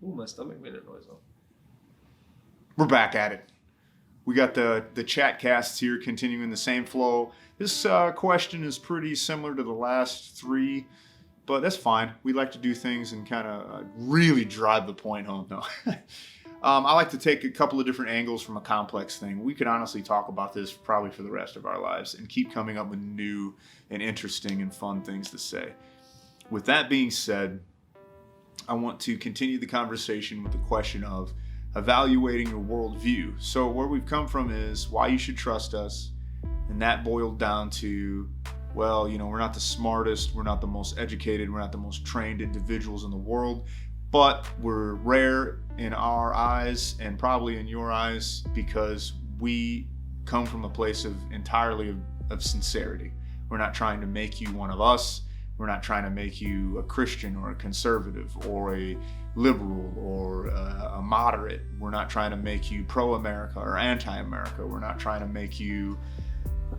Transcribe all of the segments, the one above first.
Ooh, my stomach made a noise though. We're back at it. We got the Chatcasts here continuing the same flow. This question is pretty similar to the last three, but that's fine. We like to do things and kind of really drive the point home. No. I like to take a couple of different angles from a complex thing. We could honestly talk about this probably for the rest of our lives and keep coming up with new and interesting and fun things to say. With that being said, I want to continue the conversation with the question of evaluating your worldview. So where we've come from is why you should trust us. And that boiled down to, well, we're not the smartest, we're not the most educated, we're not the most trained individuals in the world, but we're rare in our eyes and probably in your eyes because we come from a place of entirely of sincerity. We're not trying to make you one of us. We're not trying to make you a Christian or a conservative or a liberal or a moderate. We're not trying to make you pro-America or anti-America. We're not trying to make you.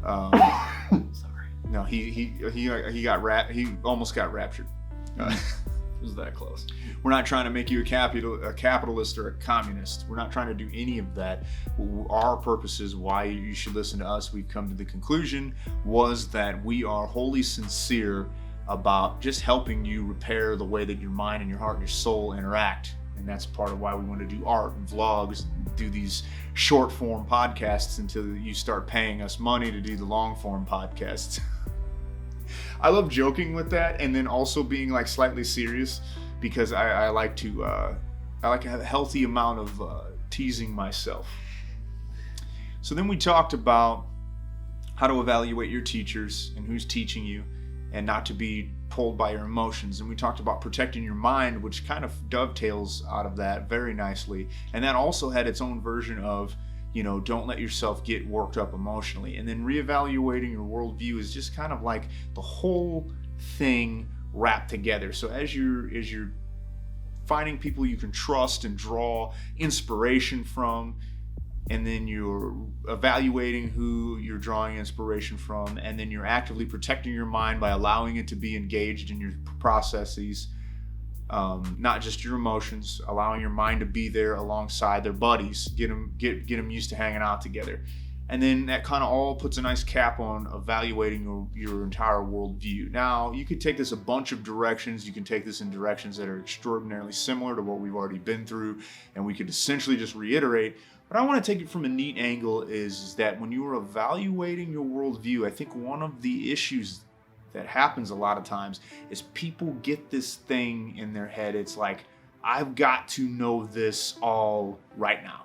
Sorry. No, he got he almost got raptured. It was that close. We're not trying to make you a capitalist or a communist. We're not trying to do any of that. Our purpose is why you should listen to us. We've come to the conclusion was that we are wholly sincere about just helping you repair the way that your mind and your heart and your soul interact. And that's part of why we want to do art and vlogs, do these short form podcasts until you start paying us money to do the long form podcasts. I love joking with that and then also being like slightly serious because I like to have a healthy amount of teasing myself. So then we talked about how to evaluate your teachers and who's teaching you and not to be pulled by your emotions. And we talked about protecting your mind, which kind of dovetails out of that very nicely. And that also had its own version of, don't let yourself get worked up emotionally. And then reevaluating your worldview is just kind of like the whole thing wrapped together. So as you're finding people you can trust and draw inspiration from, and then you're evaluating who you're drawing inspiration from, and then you're actively protecting your mind by allowing it to be engaged in your processes, not just your emotions, allowing your mind to be there alongside their buddies, get them used to hanging out together. And then that kind of all puts a nice cap on evaluating your entire worldview. Now, you could take this a bunch of directions. You can take this in directions that are extraordinarily similar to what we've already been through, and we could essentially just reiterate. But I want to take it from a neat angle is that when you are evaluating your worldview, I think one of the issues that happens a lot of times is people get this thing in their head. It's like, I've got to know this all right now.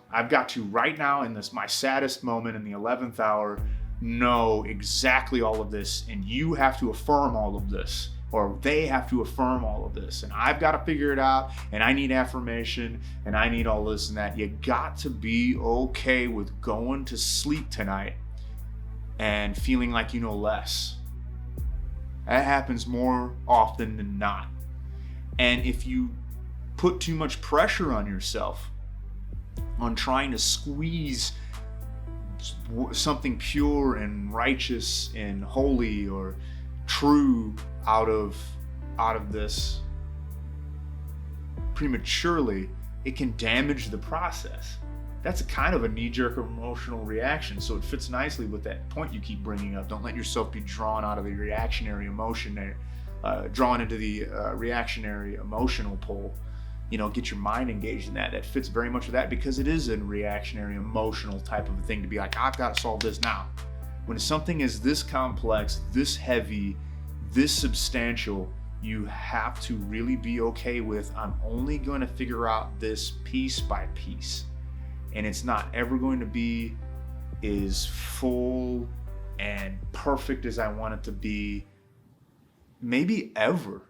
I've got to right now in this, my saddest moment in the 11th hour, know exactly all of this. And you have to affirm all of this, or they have to affirm all of this. And I've got to figure it out. And I need affirmation and I need all this and that. You got to be okay with going to sleep tonight and feeling like you know less. That happens more often than not. And if you put too much pressure on yourself on trying to squeeze something pure and righteous and holy or true out of this prematurely, it can damage the process. That's a kind of a knee-jerk emotional reaction, so it fits nicely with that point you keep bringing up. Don't let yourself be drawn out of the reactionary emotion there, drawn into the reactionary emotional pole. Get your mind engaged in that. That fits very much with that because it is a reactionary emotional type of a thing to be like, I've got to solve this now. When something is this complex, this heavy, this substantial, you have to really be okay with, I'm only going to figure out this piece by piece. And it's not ever going to be as full and perfect as I want it to be, maybe ever.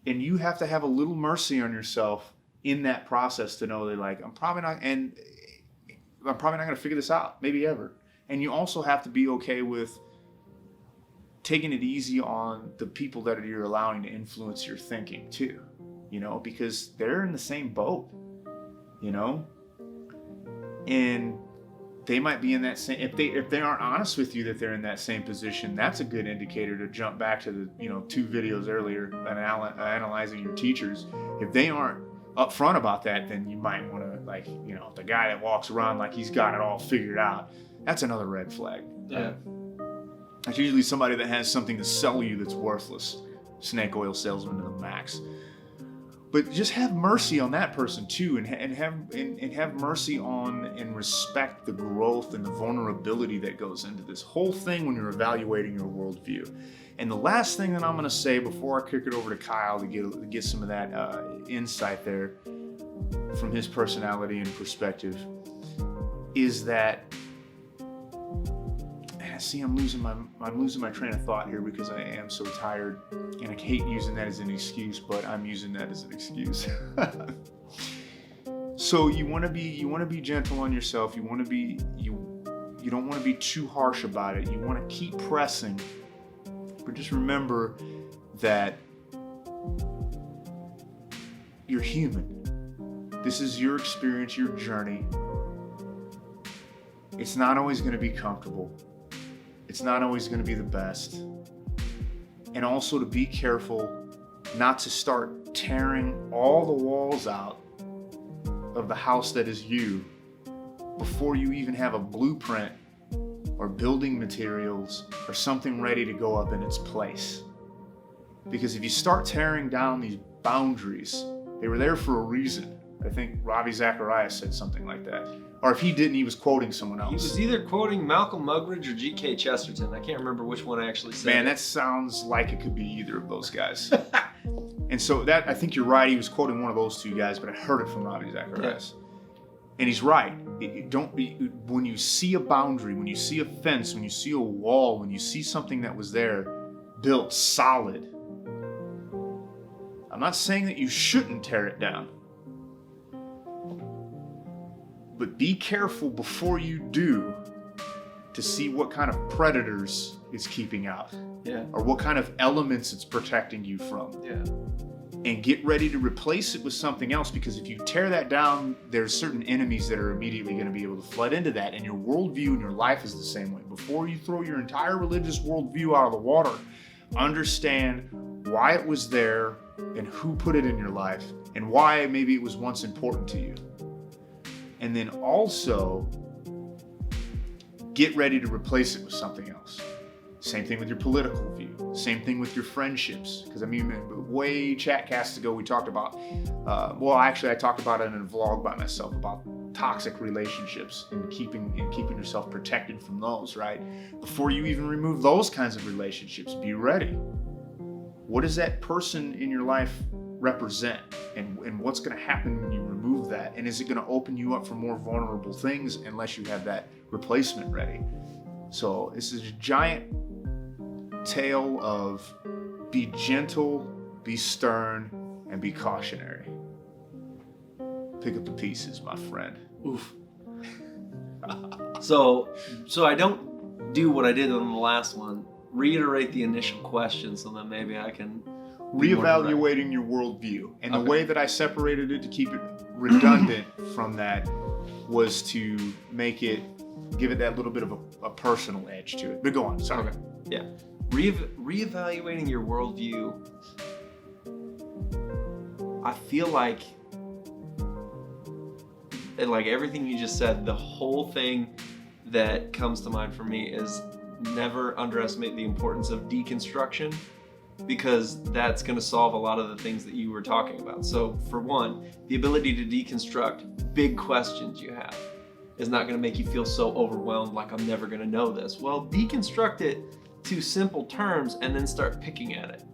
And you have to have a little mercy on yourself in that process to know that, like, I'm probably not going to figure this out, maybe ever. And you also have to be okay with taking it easy on the people that you're allowing to influence your thinking too, because they're in the same boat, and they might be in that same, if they aren't honest with you that they're in that same position, that's a good indicator to jump back to the 2 videos earlier and analyzing your teachers. If they aren't upfront about that, then you might want to, like, you know, the guy that walks around like he's got it all figured out, that's another red flag. Yeah. It's usually somebody that has something to sell you that's worthless. Snake oil salesman to the max. But just have mercy on that person too, and have mercy on and respect the growth and the vulnerability that goes into this whole thing when you're evaluating your worldview. And the last thing that I'm going to say before I kick it over to Kyle to get some of that insight there from his personality and perspective is that, see, I'm losing my train of thought here because I am so tired, and I hate using that as an excuse, but I'm using that as an excuse. So you want to be gentle on yourself. You don't want to be too harsh about it. You want to keep pressing, but just remember that you're human. This is your experience, your journey. It's not always going to be comfortable. It's not always going to be the best. And also to be careful not to start tearing all the walls out of the house that is you before you even have a blueprint or building materials or something ready to go up in its place. Because if you start tearing down these boundaries, they were there for a reason. I think Ravi Zacharias said something like that. Or if he didn't, he was quoting someone else. He was either quoting Malcolm Muggeridge or G.K. Chesterton. I can't remember which one I actually said. Man, that sounds like it could be either of those guys. And so that, I think you're right. He was quoting one of those two guys, but I heard it from Ravi Zacharias. Yeah. And he's right. When you see a boundary, when you see a fence, when you see a wall, when you see something that was there built solid, I'm not saying that you shouldn't tear it down. But be careful before you do to see what kind of predators it's keeping out. Yeah. Or what kind of elements it's protecting you from. Yeah. And get ready to replace it with something else, because if you tear that down, there's certain enemies that are immediately going to be able to flood into that. And your worldview and your life is the same way. Before you throw your entire religious worldview out of the water, understand why it was there and who put it in your life and why maybe it was once important to you. And then also get ready to replace it with something else. Same thing with your political view. Same thing with your friendships. Because I mean, way Chatcast ago, we talked about, I talked about it in a vlog by myself about toxic relationships and keeping yourself protected from those, right? Before you even remove those kinds of relationships, be ready. What does that person in your life represent? And what's going to happen when you remove that? And is it going to open you up for more vulnerable things unless you have that replacement ready? So this is a giant tale of be gentle, be stern, and be cautionary. Pick up the pieces, my friend. Oof. So I don't do what I did on the last one. Reiterate the initial question so that maybe I can... Reevaluating your worldview. And the way that I separated it to keep it redundant from that was to give it that little bit of a personal edge to it. But go on, sorry. Okay. Yeah. Reevaluating your worldview. I feel like everything you just said, the whole thing that comes to mind for me is never underestimate the importance of deconstruction, because that's going to solve a lot of the things that you were talking about. So for one, the ability to deconstruct big questions you have is not going to make you feel so overwhelmed like I'm never going to know this. Well, deconstruct it to simple terms and then start picking at it.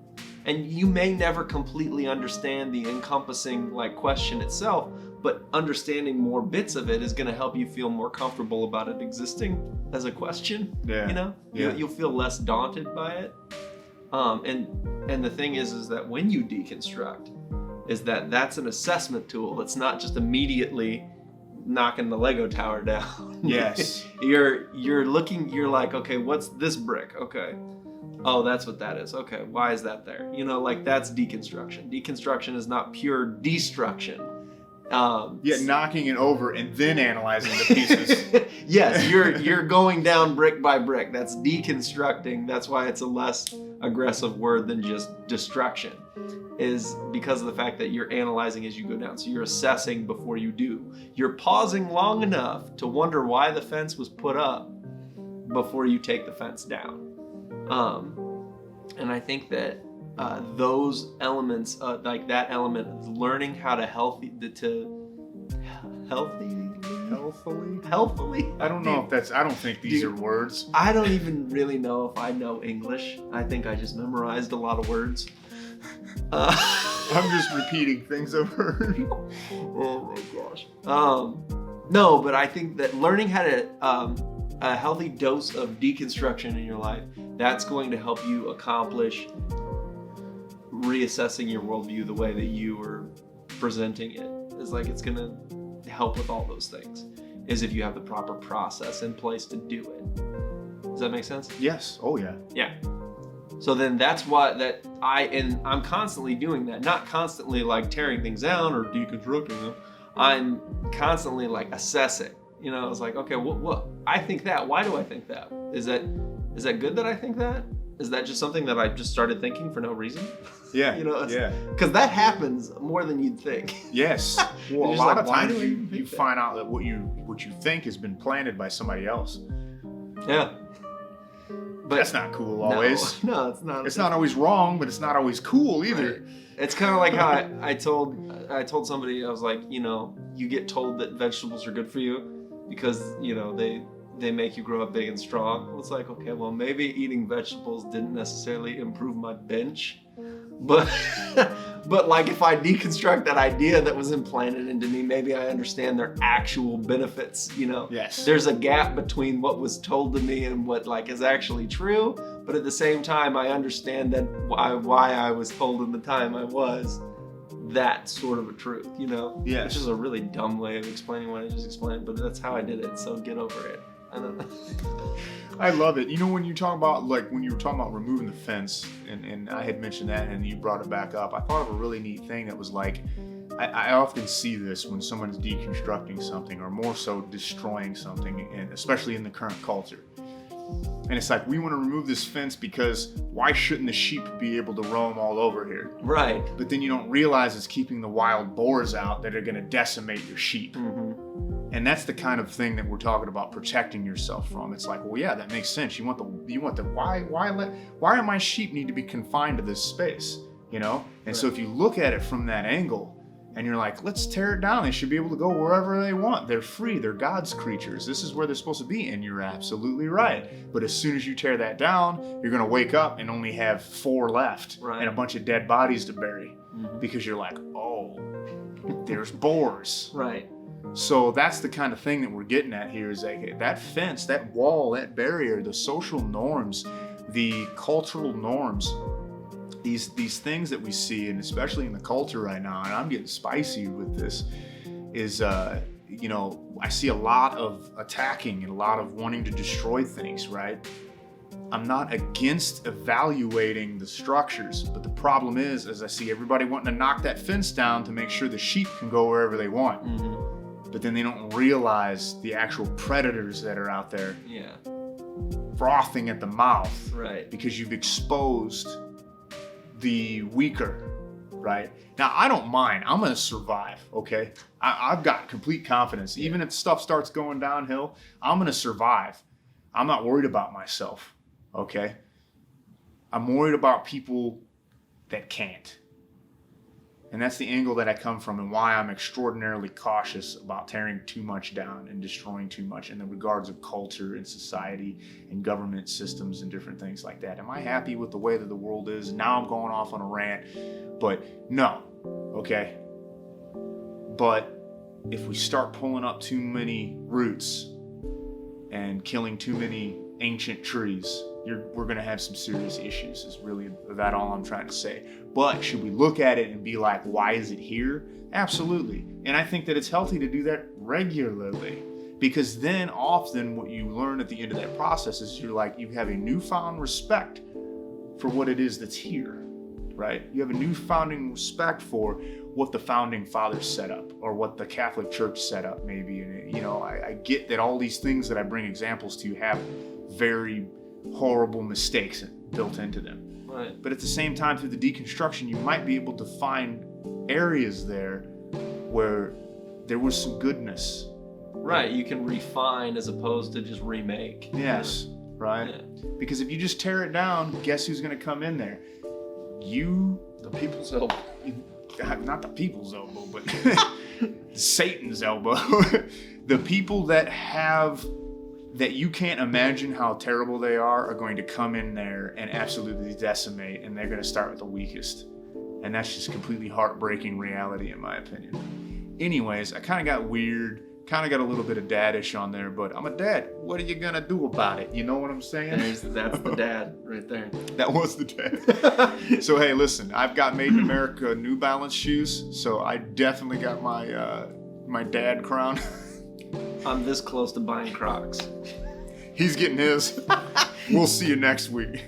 And you may never completely understand the encompassing question itself, but understanding more bits of it is going to help you feel more comfortable about it existing as a question. Yeah. You know, Yeah. You'll feel less daunted by it. And the thing is that when you deconstruct, is that that's an assessment tool. It's not just immediately knocking the Lego tower down. Yes. You're looking, you're like, okay, what's this brick? Okay. Oh, that's what that is. Okay, why is that there? You know, that's deconstruction. Deconstruction is not pure destruction. Knocking it over and then analyzing the pieces. Yes, you're going down brick by brick. That's deconstructing. That's why it's a less aggressive word than just destruction. is because of the fact that you're analyzing as you go down. So you're assessing before you do. You're pausing long enough to wonder why the fence was put up before you take the fence down. And I think that those elements, like that element of learning how to healthily. I don't know if that's, I don't think these are words. I don't even really know if I know English. I think I just memorized a lot of words. I'm just repeating things I've heard. Oh my gosh. No, but I think that learning how to, a healthy dose of deconstruction in your life, that's going to help you accomplish reassessing your worldview the way that you were presenting it. It's like it's gonna help with all those things, is if you have the proper process in place to do it. Does that make sense? Yes. Oh yeah. Yeah. So then that's what I'm constantly doing that. Not constantly like tearing things down or deconstructing them. I'm constantly like assessing. You know, it's like, okay, what I think that. Why do I think that? Is that good that I think that? Is that just something that I just started thinking for no reason? Yeah. You know, yeah. Because that happens more than you'd think. Yes. Well, a You're lot like, of why times do I even you think that? find out that what you think has been planted by somebody else. Yeah. But that's not cool always. No, it's not. It's not always wrong, but it's not always cool either. Right. It's kind of like how I told somebody, I was like, you know, you get told that vegetables are good for you because, you know, they make you grow up big and strong. Well, it's like, okay, well, maybe eating vegetables didn't necessarily improve my bench, but like if I deconstruct that idea that was implanted into me, maybe I understand their actual benefits, you know? Yes. There's a gap between what was told to me and what like is actually true, but at the same time, I understand that why I was told in the time I was that sort of a truth, you know? Yes. Which is a really dumb way of explaining what I just explained, but that's how I did it, so get over it. I don't know. I love it. You know, when you talk about, like, when you were talking about removing the fence, and I had mentioned that, and you brought it back up, I thought of a really neat thing that was like, I often see this when someone's deconstructing something, or more so destroying something, and especially in the current culture. And it's like, we want to remove this fence because why shouldn't the sheep be able to roam all over here? Right. But then you don't realize it's keeping the wild boars out that are going to decimate your sheep. Mm-hmm. And that's the kind of thing that we're talking about protecting yourself from. It's like, well, yeah, that makes sense. You want the why do my sheep need to be confined to this space? You know? And right. So if you look at it from that angle and you're like, let's tear it down. They should be able to go wherever they want. They're free. They're God's creatures. This is where they're supposed to be. And you're absolutely right. But as soon as you tear that down, you're going to wake up and only have 4 left right. and a bunch of dead bodies to bury. Mm-hmm. Because you're like, oh, there's boars. Right. So that's the kind of thing that we're getting at here, is like that fence, that wall, that barrier, the social norms, the cultural norms, these things that we see, and especially in the culture right now, and I'm getting spicy with this, is you know, I see a lot of attacking and a lot of wanting to destroy things, right? I'm not against evaluating the structures, but the problem is I see everybody wanting to knock that fence down to make sure the sheep can go wherever they want. Mm-hmm. But then they don't realize the actual predators that are out there Yeah. frothing at the mouth. Right. Because you've exposed the weaker, right? Now, I don't mind. I'm going to survive, okay? I've got complete confidence. Even if stuff starts going downhill, I'm going to survive. I'm not worried about myself, okay? I'm worried about people that can't. And that's the angle that I come from, and why I'm extraordinarily cautious about tearing too much down and destroying too much in the regards of culture and society and government systems and different things like that. Am I happy with the way that the world is? Now I'm going off on a rant, but no, okay? But if we start pulling up too many roots and killing too many ancient trees, we're going to have some serious issues, is really that all I'm trying to say. But should we look at it and be like, why is it here? Absolutely. And I think that it's healthy to do that regularly, because then often what you learn at the end of that process is you have a newfound respect for what it is that's here, right? You have a newfound respect for what the founding fathers set up, or what the Catholic Church set up maybe. And you know, I get that all these things that I bring examples to have very horrible mistakes built into them. Right. But at the same time, through the deconstruction, you might be able to find areas there where there was some goodness. Right. You can refine as opposed to just remake. Yes. Right? Yeah. Because if you just tear it down, guess who's going to come in there? The people's elbow. Not the people's elbow, but Satan's elbow. The people that you can't imagine how terrible they are going to come in there and absolutely decimate, and they're going to start with the weakest. And that's just completely heartbreaking reality, in my opinion. Anyways, I kind of got weird, kind of got a little bit of daddish on there, but I'm a dad. What are you going to do about it? You know what I'm saying? That's the dad right there. That was the dad. So, hey, listen, I've got Made in America New Balance shoes, so I definitely got my dad crown. I'm this close to buying Crocs. He's getting his. We'll see you next week.